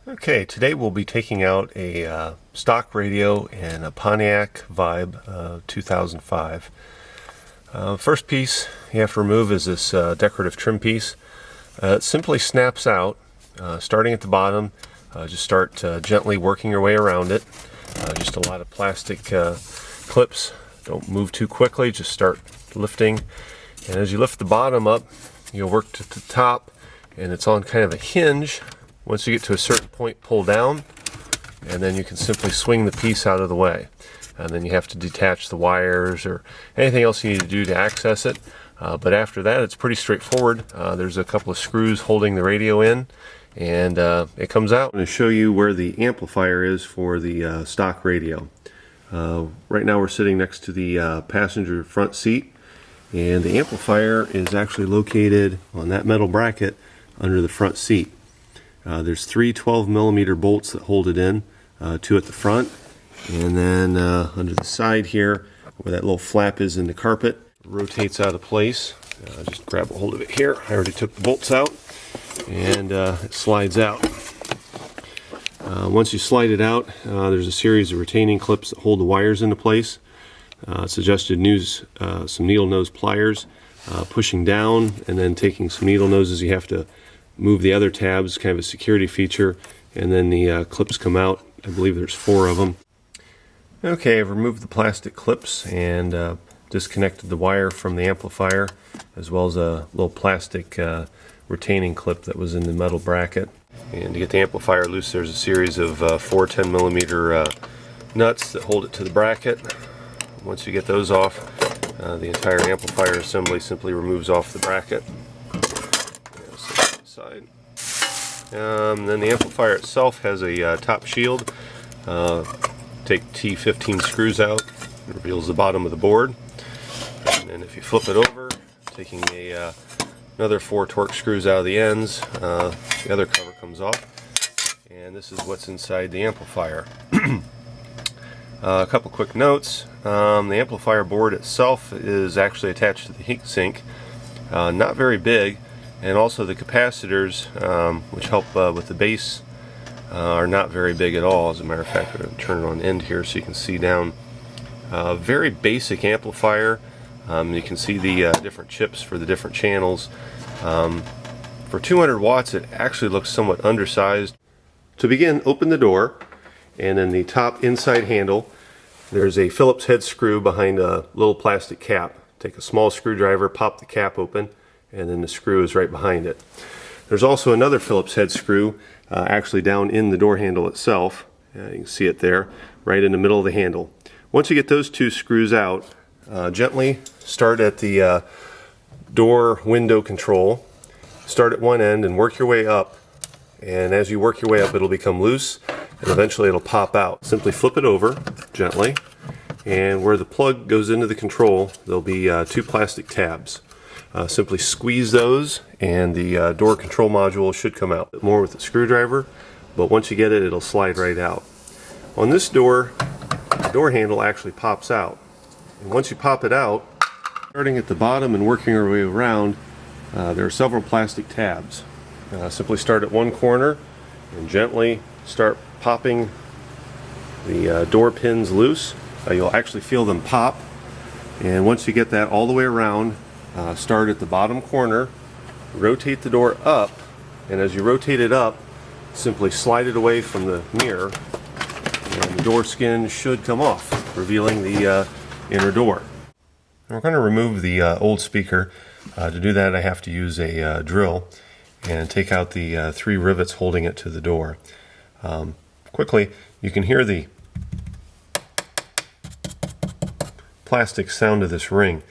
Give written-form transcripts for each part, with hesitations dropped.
Okay, today we'll be taking out a stock radio in a Pontiac Vibe 2005. First piece you have to remove is this decorative trim piece. It simply snaps out, starting at the bottom. Just start gently working your way around it. Just a lot of plastic clips. Don't move too quickly, just start lifting. And as you lift the bottom up, you'll work to the top, and it's on kind of a hinge. Once you get to a certain point, pull down, and then you can simply swing the piece out of the way. And then you have to detach the wires or anything else you need to do to access it. But after that, it's pretty straightforward. There's a couple of screws holding the radio in, and it comes out. I'm going to show you where the amplifier is for the stock radio. Right now we're sitting next to the passenger front seat, and the amplifier is actually located on that metal bracket under the front seat. There's three 12mm bolts that hold it in, two at the front, and then under the side here, where that little flap is in the carpet, rotates out of place. Just grab a hold of it here. I already took the bolts out, and it slides out. Once you slide it out, there's a series of retaining clips that hold the wires into place. Suggested use some needle nose pliers, pushing down and then taking some needle noses. You have to move the other tabs, kind of a security feature, and then the clips come out. I believe there's 4 of them. Okay, I've removed the plastic clips and disconnected the wire from the amplifier, as well as a little plastic retaining clip that was in the metal bracket. And to get the amplifier loose, there's a series of 4 10mm nuts that hold it to the bracket. Once you get those off, the entire amplifier assembly simply removes off the bracket. Side. Then the amplifier itself has a top shield. Take T15 screws out, it reveals the bottom of the board. And then if you flip it over, taking another 4 torque screws out of the ends, the other cover comes off. And this is what's inside the amplifier. A couple quick notes. The amplifier board itself is actually attached to the heat sink. Not very big. And also the capacitors, which help with the bass, are not very big at all. As a matter of fact, I'm going to turn it on end here so you can see down. Very basic amplifier. You can see the different chips for the different channels. For 200 watts, it actually looks somewhat undersized. To begin, open the door, and in the top inside handle, there's a Phillips head screw behind a little plastic cap. Take a small screwdriver, pop the cap open, and then the screw is right behind it. There's also another Phillips head screw actually down in the door handle itself. You can see it there, right in the middle of the handle. Once you get those 2 screws out, gently start at the door window control. Start at one end and work your way up. And as you work your way up, it'll become loose, and eventually it'll pop out. Simply flip it over gently, and where the plug goes into the control, there'll be 2 plastic tabs. Simply squeeze those, and the door control module should come out. More with the screwdriver, but once you get it, it'll slide right out. On this door, the door handle actually pops out. And once you pop it out, starting at the bottom and working our way around, there are several plastic tabs. Simply start at one corner and gently start popping the door pins loose. You'll actually feel them pop. And once you get that all the way around, start at the bottom corner, rotate the door up, and as you rotate it up, simply slide it away from the mirror, and the door skin should come off, revealing the inner door. We're going to remove the old speaker. To do that, I have to use a drill and take out the 3 rivets holding it to the door. Quickly, you can hear the plastic sound of this ring.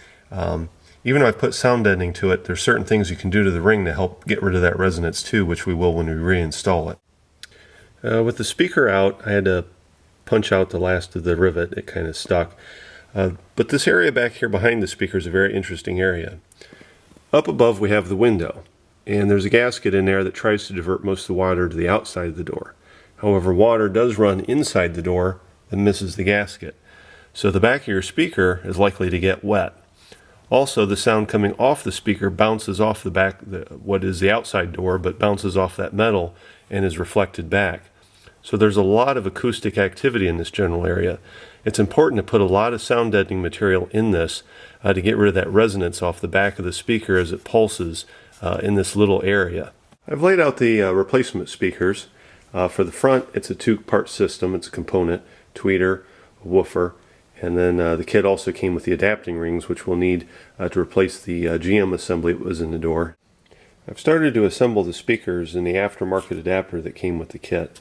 Even though I put sound deadening to it, there's certain things you can do to the ring to help get rid of that resonance too, which we will when we reinstall it. With the speaker out, I had to punch out the last of the rivet. It kind of stuck. But this area back here behind the speaker is a very interesting area. Up above we have the window, and there's a gasket in there that tries to divert most of the water to the outside of the door. However, water does run inside the door and misses the gasket. So the back of your speaker is likely to get wet. Also, the sound coming off the speaker bounces off the back, what is the outside door, but bounces off that metal and is reflected back. So there's a lot of acoustic activity in this general area. It's important to put a lot of sound deadening material in this to get rid of that resonance off the back of the speaker as it pulses in this little area. I've laid out the replacement speakers. For the front, it's a two-part system. It's a component, tweeter, a woofer, and then the kit also came with the adapting rings, which we'll need to replace the GM assembly that was in the door. I've started to assemble the speakers in the aftermarket adapter that came with the kit.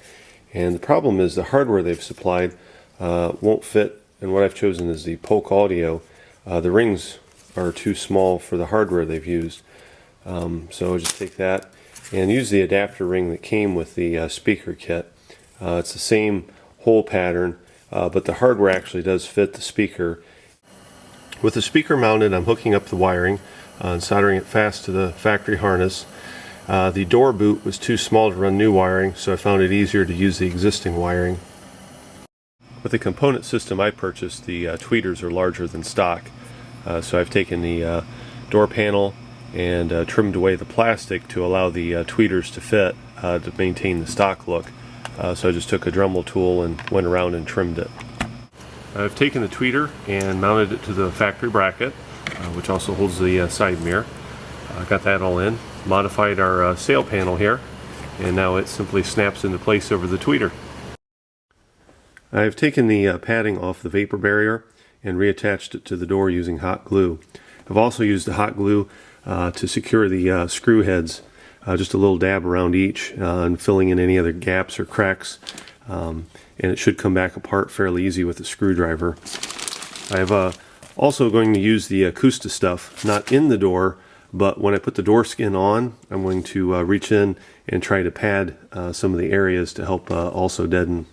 And the problem is the hardware they've supplied won't fit, and what I've chosen is the Polk Audio. The rings are too small for the hardware they've used. So I'll just take that and use the adapter ring that came with the speaker kit. It's the same hole pattern, but the hardware actually does fit the speaker. With the speaker mounted, I'm hooking up the wiring and soldering it fast to the factory harness. The door boot was too small to run new wiring, so I found it easier to use the existing wiring. With the component system I purchased, the tweeters are larger than stock, so I've taken the door panel and trimmed away the plastic to allow the tweeters to fit to maintain the stock look. So I just took a Dremel tool and went around and trimmed it. I've taken the tweeter and mounted it to the factory bracket, which also holds the side mirror. Got that all in. Modified our sail panel here, and now it simply snaps into place over the tweeter. I've taken the padding off the vapor barrier and reattached it to the door using hot glue. I've also used the hot glue to secure the screw heads, just a little dab around each and filling in any other gaps or cracks, and it should come back apart fairly easy with a screwdriver. I've also going to use the Acousta stuff, not in the door, but when I put the door skin on, I'm going to reach in and try to pad some of the areas to help also deaden.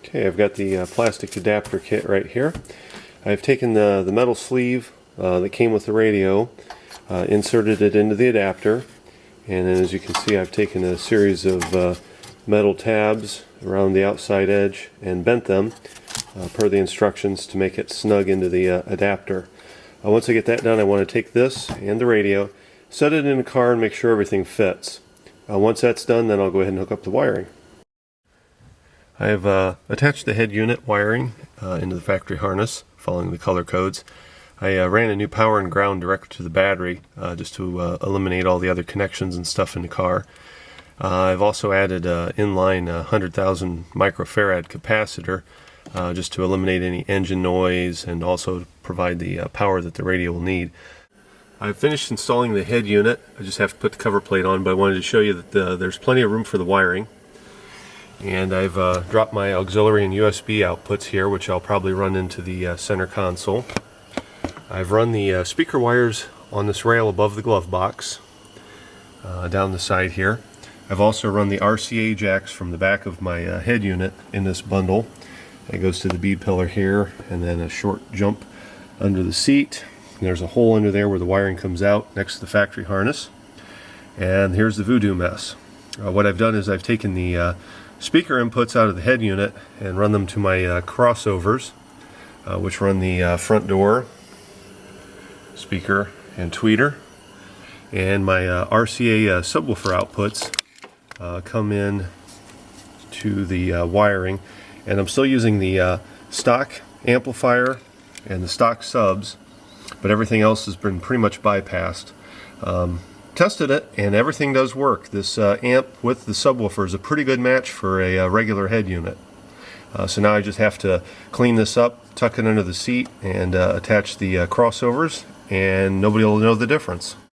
Okay, I've got the plastic adapter kit right here. I've taken the metal sleeve that came with the radio, inserted it into the adapter, and then as you can see I've taken a series of metal tabs around the outside edge and bent them per the instructions to make it snug into the adapter. Once I get that done, I want to take this and the radio, set it in the car and make sure everything fits. Once that's done, then I'll go ahead and hook up the wiring. I have attached the head unit wiring into the factory harness, following the color codes. I ran a new power and ground direct to the battery just to eliminate all the other connections and stuff in the car. I've also added an inline 100,000 microfarad capacitor just to eliminate any engine noise and also provide the power that the radio will need. I've finished installing the head unit. I just have to put the cover plate on, but I wanted to show you that there's plenty of room for the wiring. And I've dropped my auxiliary and USB outputs here, which I'll probably run into the center console. I've run the speaker wires on this rail above the glove box down the side here. I've also run the RCA jacks from the back of my head unit in this bundle. It goes to the bead pillar here, and then a short jump under the seat. And there's a hole under there where the wiring comes out next to the factory harness. And here's the voodoo mess. What I've done is I've taken the speaker inputs out of the head unit and run them to my crossovers, which run the front door, speaker, and tweeter. And my RCA subwoofer outputs come in to the wiring. And I'm still using the stock amplifier and the stock subs, but everything else has been pretty much bypassed. Tested it, and everything does work. This amp with the subwoofer is a pretty good match for a regular head unit. So now I just have to clean this up, tuck it under the seat, and attach the crossovers, and nobody will know the difference.